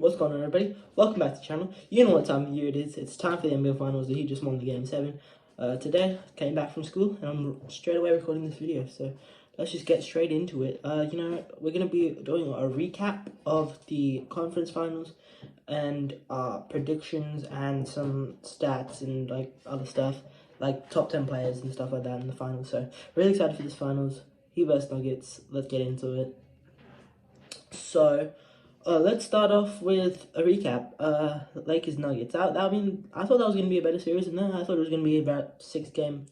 What's going on, everybody? Welcome back to the channel. You know what time of year it is. It's time for the NBA Finals. The Heat just won the Game 7. Today, came back from school, and I'm straight away recording this video. So, let's just get straight into it. We're going to be doing a recap of the conference finals, and predictions, and some stats, and, like, other stuff, like top 10 players and stuff like that in the finals. So, really excited for this finals. Heat vs Nuggets. Let's get into it. So, let's start off with a recap. Lakers Nuggets. I thought that was gonna be a better series than that. I thought it was gonna be about 6-game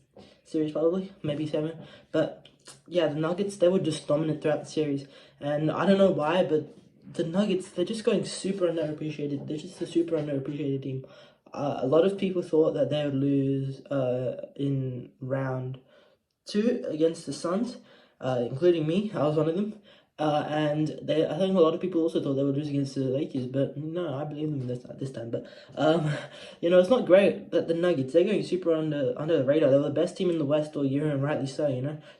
series, probably maybe 7. But yeah, the Nuggets, they were just dominant throughout the series, and I don't know why, but the Nuggets, they're just going super underappreciated. They're just a super underappreciated team. A lot of people thought that they would lose in round 2 against the Suns, including me. I was one of them. And I think a lot of people also thought they would lose against the Lakers, but no, I believe them this time. But it's not great that the Nuggets, they're going super under the radar. They were the best team in the West all year, and rightly so.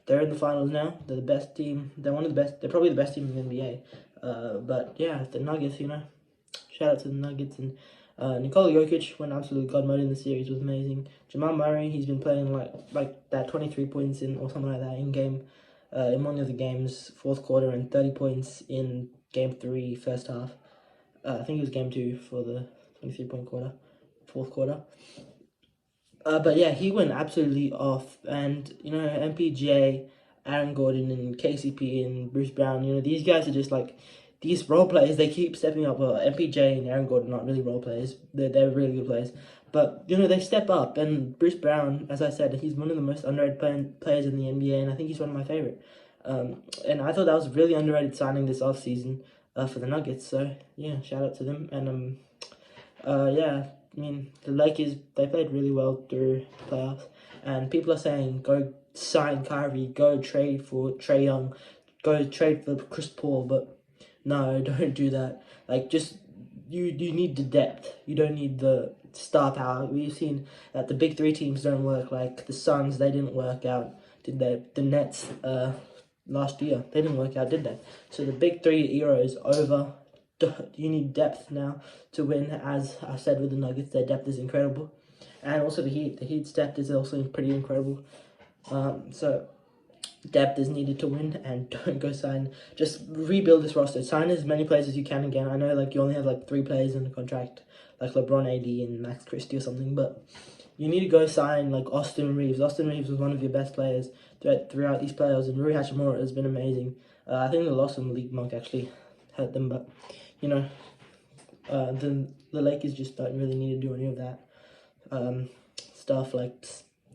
They're in the finals now. They're the best team. They're one of the best. They're probably the best team in the NBA. But yeah, the Nuggets. Shout out to the Nuggets. And Nikola Jokic went absolute god mode in the series. Was amazing. Jamal Murray, he's been playing like that 23 points in or something like that in game. In one of the games, fourth quarter, and 30 points in game 3, first half. I think it was game 2 for the 23-point quarter, fourth quarter. But yeah, he went absolutely off. And, MPJ, Aaron Gordon, and KCP, and Bruce Brown, these guys are just like, these role players, they keep stepping up. Well, MPJ and Aaron Gordon aren't really role players. They're really good players. But, they step up. And Bruce Brown, as I said, he's one of the most underrated players in the NBA, and I think he's one of my favorite. And I thought that was a really underrated signing this offseason for the Nuggets. So, yeah, shout out to them. And, the Lakers, they played really well through the playoffs. And people are saying, go sign Kyrie, go trade for Trae Young, go trade for Chris Paul. But no, don't do that. Like, just, you need the depth. You don't need the star power. We've seen that the big 3 teams don't work. Like the Suns, they didn't work out, did they? The Nets, last year, they didn't work out, did they? So the big 3 era is over. You need depth now to win. As I said with the Nuggets, their depth is incredible. And also the Heat's depth is also pretty incredible. So depth is needed to win, and don't go sign. Just rebuild this roster. Sign as many players as you can again. I know, like, you only have like 3 players in the contract, like LeBron, AD, and Max Christie or something, but you need to go sign like Austin Reeves. Austin Reeves was one of your best players throughout these playoffs, and Rui Hachimura has been amazing. I think the loss of Malik Monk actually hurt them, but the Lakers just don't really need to do any of that stuff. Like,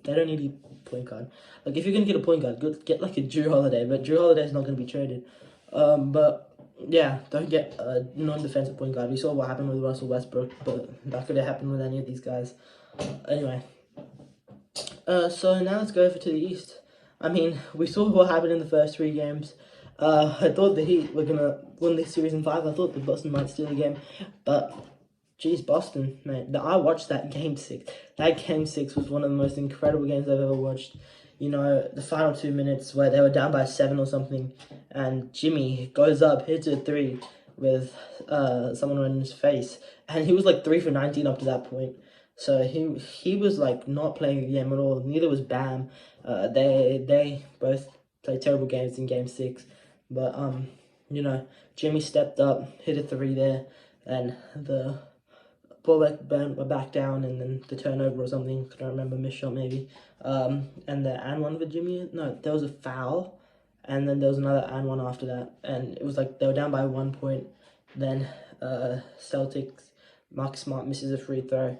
they don't need a point guard. Like, if you're going to get a point guard, get like a Drew Holiday, but Drew Holiday's not going to be traded. But yeah, don't get a non-defensive point guard. We saw what happened with Russell Westbrook, but that could have happened with any of these guys. Anyway, so now let's go over to the East. I mean, we saw what happened in the first 3 games. I thought the Heat were going to win this series in 5. I thought the Boston might steal the game, but geez, Boston, man. I watched that Game 6. That Game 6 was one of the most incredible games I've ever watched. The final 2 minutes where they were down by 7 or something, and Jimmy goes up, hits a 3 with someone in his face, and he was like 3 for 19 up to that point. So he was like not playing the game at all. Neither was Bam. They both played terrible games in Game 6, but Jimmy stepped up, hit a 3 there, and the ball back down, and then the turnover or something. I don't remember, missed shot maybe. And one for Jimmy. No, there was a foul, and then there was another and one after that, and it was like they were down by 1 point. Then Celtics, Marcus Smart misses a free throw.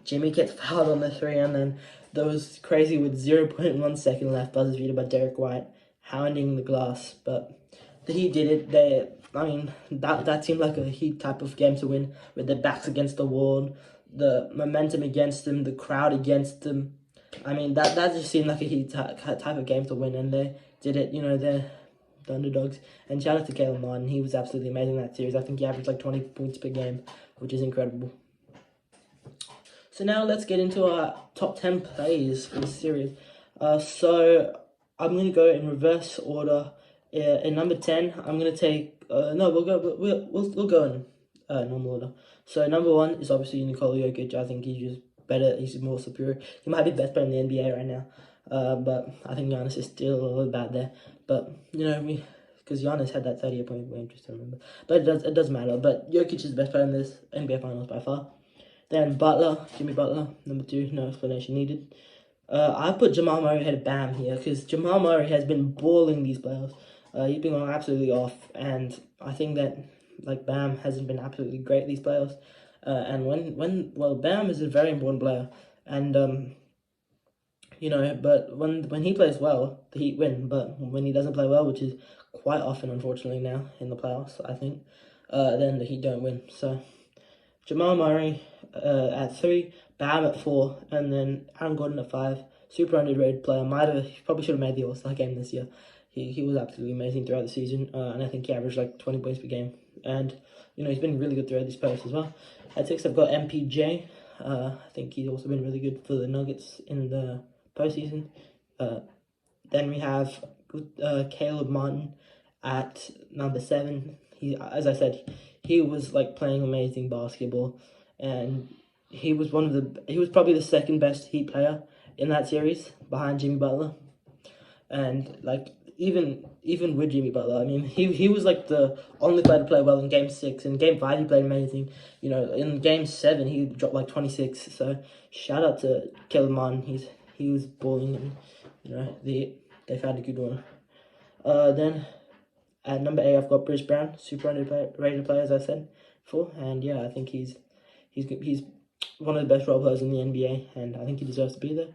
Jimmy gets fouled on the 3, and then there was crazy with 0.1 second left, buzzer beater by Derek White, hounding the glass. But the Heat did it. That seemed like a Heat type of game to win, with their backs against the wall, the momentum against them, the crowd against them. That just seemed like a Heat type of game to win, and they did it. They're the underdogs. And shout out to Caleb Martin. He was absolutely amazing in that series. I think he averaged like 20 points per game, which is incredible. So now let's get into our top 10 plays for this series. So I'm going to go in reverse order. In number 10, I'm going to take... we'll go in normal order. So number 1 is obviously Nikola Jokic. I think he's just better. He's more superior. He might be the best player in the NBA right now. But I think Giannis is still a little bad there. But because Giannis had that 38-point game, just to remember. But it doesn't matter. But Jokic is the best player in this NBA Finals by far. Then Butler, Jimmy Butler, number 2, no explanation needed. I put Jamal Murray ahead of Bam here because Jamal Murray has been balling these playoffs. He's been going absolutely off, and I think that Bam hasn't been absolutely great these playoffs. And Bam is a very important player, and but when he plays well, the Heat win. But when he doesn't play well, which is quite often, unfortunately, now in the playoffs, I think, then the Heat don't win. So Jamal Murray at 3, Bam at 4, and then Aaron Gordon at 5. Super underrated player. Probably should have made the All-Star game this year. He was absolutely amazing throughout the season, and I think he averaged 20 points per game. And he's been really good throughout these playoffs as well. At 6, I've got MPJ. I think he's also been really good for the Nuggets in the postseason. Then we have Caleb Martin at number 7. He, as I said, he was playing amazing basketball, and he was probably the second best Heat player in that series behind Jimmy Butler. And even with Jimmy Butler, I mean, he was the only player to play well in Game 6. In Game 5, he played amazing. In Game 7, he dropped 26. So shout out to Caleb Martin. He was balling, and they've had a good one. Then at number 8, I've got Bruce Brown, super underrated player, as I said before. And yeah, I think he's one of the best role players in the NBA, and I think he deserves to be there.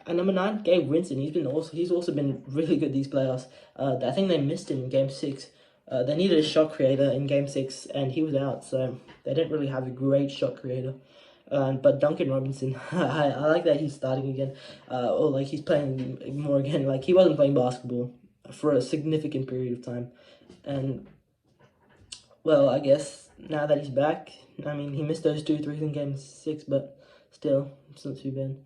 At number 9, Gabe Winston. He's also been really good these playoffs. I think they missed him in Game 6. They needed a shot creator in Game 6, and he was out, so they didn't really have a great shot creator. But Duncan Robinson, I like that he's starting again, or he's playing more again. He wasn't playing basketball for a significant period of time, and well, I guess now that he's back, I mean, he missed those 2 threes in Game 6, but still, it's not too bad.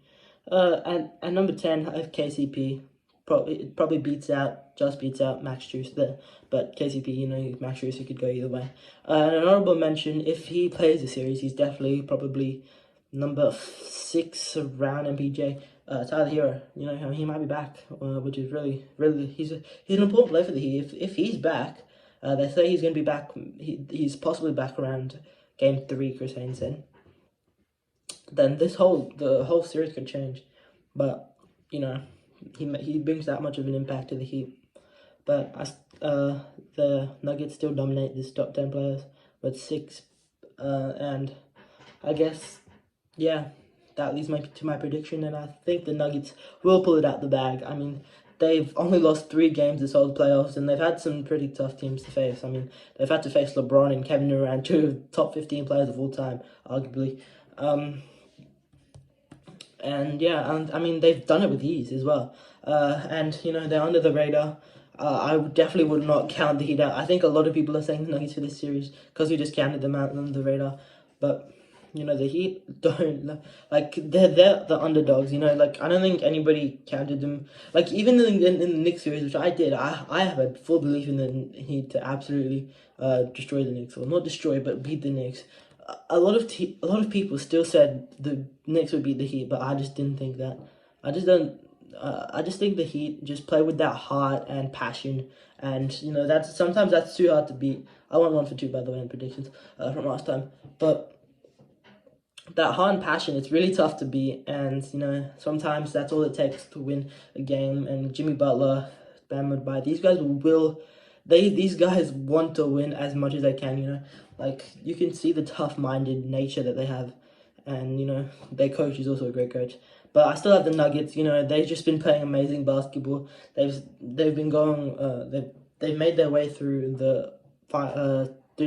At number 10, I have KCP. Probably beats out Max Strus there, but KCP, Max Strus, he could go either way. An honorable mention, if he plays the series, he's definitely probably number 6 around MPJ. Tyler Hero, he might be back, which is really, he's an important player for the Heat. If he's back, they say he's going to be back. He's possibly back around Game 3. Chris Haynes said. Then the whole series could change, but he brings that much of an impact to the Heat. But the Nuggets still dominate this top 10 players with 6, and I guess that leads to my prediction, and I think the Nuggets will pull it out the bag. I mean, they've only lost 3 games this whole playoffs, and they've had some pretty tough teams to face. I mean, they've had to face LeBron and Kevin Durant, 2 top 15 players of all time, arguably. And I mean, they've done it with ease as well. And they're under the radar. I definitely would not count the Heat out. I think a lot of people are saying the Nuggets for this series because we just counted them out under the radar. But the Heat don't they're the underdogs. I don't think anybody counted them. Even in the Knicks series, which I did, I have a full belief in the Heat to absolutely destroy the Knicks, or not destroy, but beat the Knicks. A lot of people still said the Knicks would beat the Heat, but I just didn't think that. I just don't. I just think the Heat just play with that heart and passion, and sometimes that's too hard to beat. I went 1 for 2, by the way, in predictions from last time, but that heart and passion, it's really tough to beat, and sometimes that's all it takes to win a game. And Jimmy Butler, Bam Adebayo, these guys these guys want to win as much as they can. You can see the tough-minded nature that they have, and their coach is also a great coach. But I still have the Nuggets. They've just been playing amazing basketball. They've been going. They've made their way through the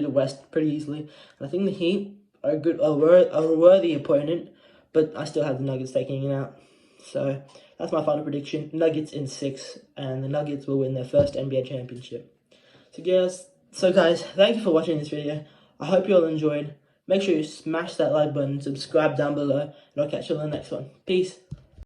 West pretty easily. And I think the Heat are a worthy opponent, but I still have the Nuggets taking it out. So that's my final prediction. Nuggets in 6, and the Nuggets will win their first NBA championship. So guys, thank you for watching this video. I hope you all enjoyed. Make sure you smash that like button, subscribe down below, and I'll catch you on the next one. Peace.